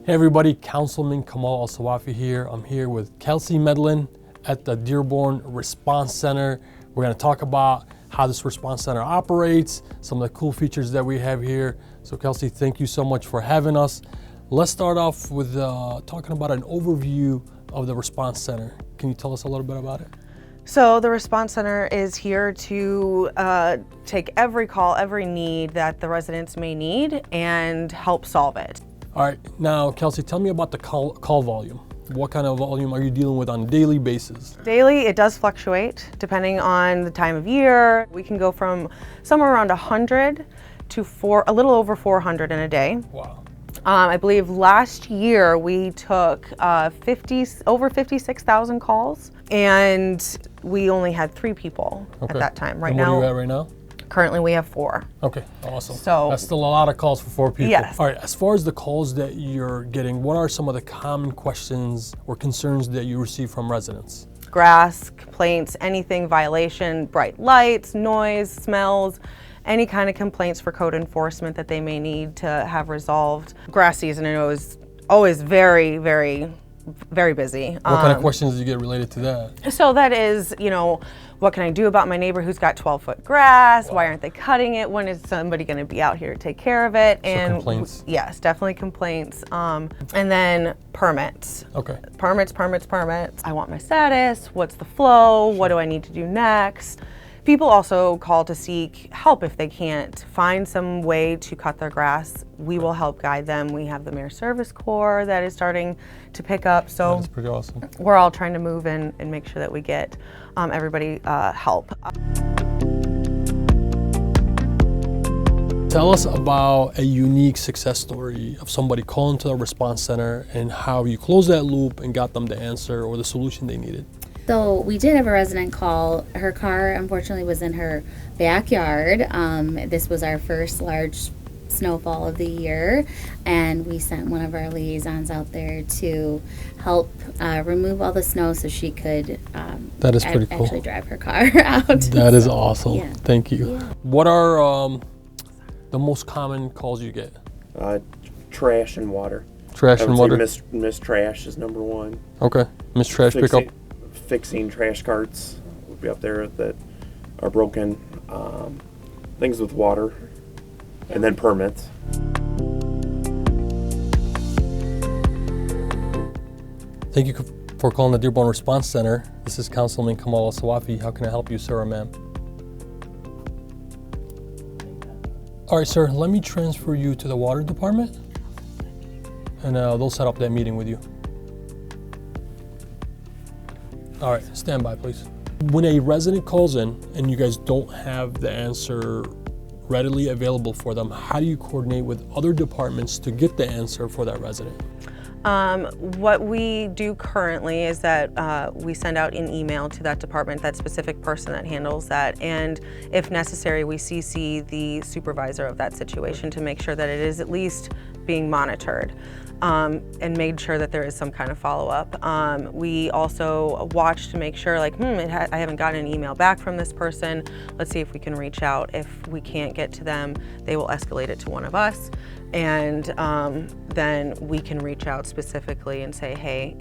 Hey everybody, Councilman Alsawafy here. I'm here with Kelsey Medlin at the Dearborn Response Center. We're going to talk about how this response center operates, some of the cool features that we have here. So Kelsey, thank you so much for having us. Let's start off with talking about an overview of the response center. Can you tell us a little bit about it? So the response center is here to take every call, every need that the residents may need and help solve it. All right, now Kelsey, tell me about the call volume. What kind of volume are you dealing with on a daily basis? Daily, it does fluctuate depending on the time of year. We can go from somewhere around 100 to a little over 400 in a day. Wow. I believe last year we took over 56,000 calls, and we only had 3 people at that time. Right now, what are you at right now? Currently we have 4. Okay, awesome. So that's still a lot of calls for 4 people. Yes. All right, as far as the calls that you're getting, what are some of the common questions or concerns that you receive from residents? Grass, complaints, anything violation, bright lights, noise, smells, any kind of complaints for code enforcement that they may need to have resolved. Grass season is always very, very, very busy. What kind of questions do you get related to that? So that is, what can I do about my neighbor who's got 12-foot grass? Wow. Why aren't they cutting it? When is somebody going to be out here to take care of it? And complaints. Yes, definitely complaints. And then permits. Okay. Permits. I want my status. What's the flow? What do I need to do next? People also call to seek help if they can't find some way to cut their grass. We will help guide them. We have the Mayor Service Corps that is starting to pick up. So that's pretty awesome. We're all trying to move in and make sure that we get everybody help. Tell us about a unique success story of somebody calling to the response center and how you closed that loop and got them the answer or the solution they needed. So we did have a resident call. Her car, unfortunately, was in her backyard. This was our first large snowfall of the year, and we sent one of our liaisons out there to help remove all the snow so she could that is pretty cool. Actually drive her car out. That is awesome. Yeah. Thank you. Yeah. What are the most common calls you get? Trash and water. Trash and water? Miss trash is number 1. Okay. Miss trash pickup. Fixing trash carts will be up there that are broken. Things with water. And then permits. Thank you for calling the Dearborn Response Center. This is Councilman Alsawafy. How can I help you, sir or ma'am? All right, sir, let me transfer you to the water department, and they'll set up that meeting with you. All right, stand by, please. When a resident calls in and you guys don't have the answer readily available for them, how do you coordinate with other departments to get the answer for that resident? What we do currently is that we send out an email to that department, that specific person that handles that, and if necessary, we CC the supervisor of that situation to make sure that it is at least being monitored. And made sure that there is some kind of follow-up. We also watch to make sure, like, I haven't gotten an email back from this person. Let's see if we can reach out. If we can't get to them, they will escalate it to one of us. And then we can reach out specifically and say, hey,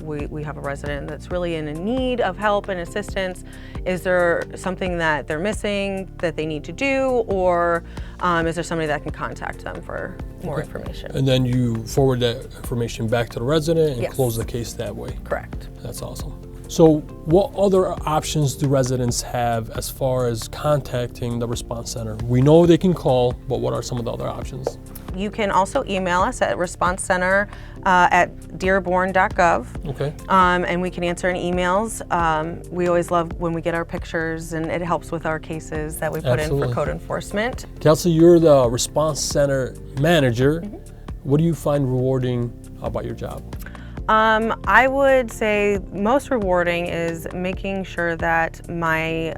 we have a resident that's really in need of help and assistance. Is there something that they're missing that they need to do? Or is there somebody that can contact them for more information? And then you forward that information back to the resident and Yes. close the case that way. Correct. That's awesome. So what other options do residents have as far as contacting the response center? We know they can call, but what are some of the other options? You can also email us at responsecenter@dearborn.gov. Okay. And we can answer any emails. We always love when we get our pictures, and it helps with our cases that we put Absolutely. in for code enforcement. Kelsey, you're the response center manager. What do you find rewarding about your job? I would say most rewarding is making sure that my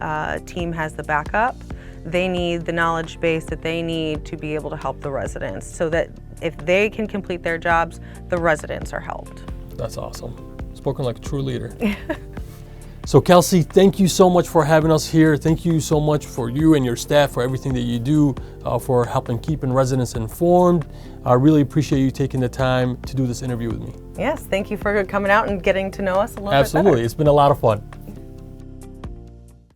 team has the backup. They need the knowledge base that they need to be able to help the residents, so that if they can complete their jobs, the residents are helped. That's awesome. Spoken like a true leader. So Kelsey, thank you so much for having us here. Thank you so much for you and your staff for everything that you do for helping keeping residents informed. I really appreciate you taking the time to do this interview with me. Yes, thank you for coming out and getting to know us a little bit better. Absolutely, it's been a lot of fun.